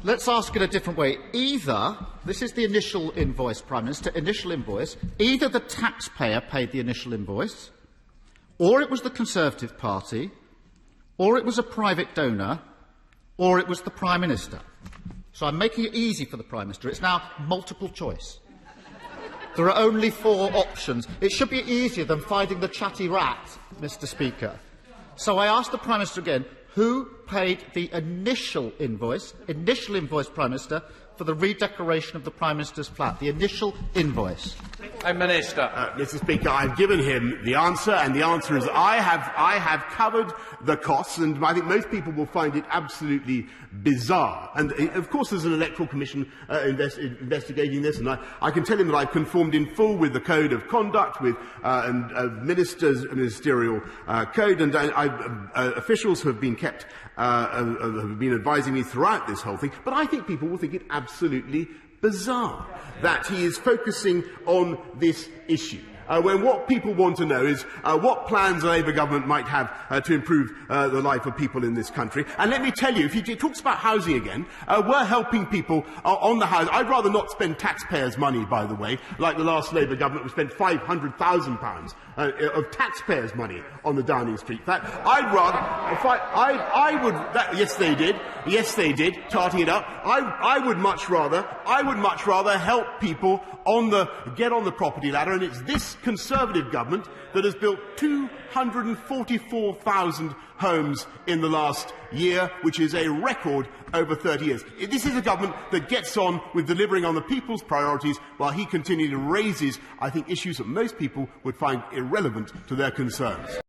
Let's ask it a different way. Either, this is the initial invoice, Prime Minister, initial invoice, either the taxpayer paid the initial invoice, or it was the Conservative Party, or it was a private donor, or it was the Prime Minister. So I'm making it easy for the Prime Minister. It's now multiple choice. There are only 4 options. It should be easier than finding the chatty rat, Mr. Speaker. So I ask the Prime Minister again, who paid the initial invoice, Prime Minister, for the redecoration of the Prime Minister's flat, the initial invoice? Prime Minister. Mr. Speaker, I've given him the answer, and the answer is I have covered the costs, and I think most people will find it absolutely bizarre. And, of course, there's an electoral commission investigating this, and I can tell him that I've conformed in full with the code of conduct, with ministerial code, and officials who have been kept have been advising me throughout this whole thing. But I think people will think it absolutely bizarre that he is focusing on this issue, when what people want to know is what plans the Labour government might have to improve the life of people in this country. And let me tell you, if he talks about housing again, we're helping people on the house. I'd rather not spend taxpayers' money, by the way, like the last Labour government, who spent £500,000 of taxpayers' money on the Downing Street flat. I'd rather, yes, they did, tarting it up. I would much rather help people get on the property ladder, and it's this Conservative government that has built 244,000 homes in the last year, which is a record over 30 years. This is a government that gets on with delivering on the people's priorities, while he continually raises, I think, issues that most people would find irrelevant to their concerns.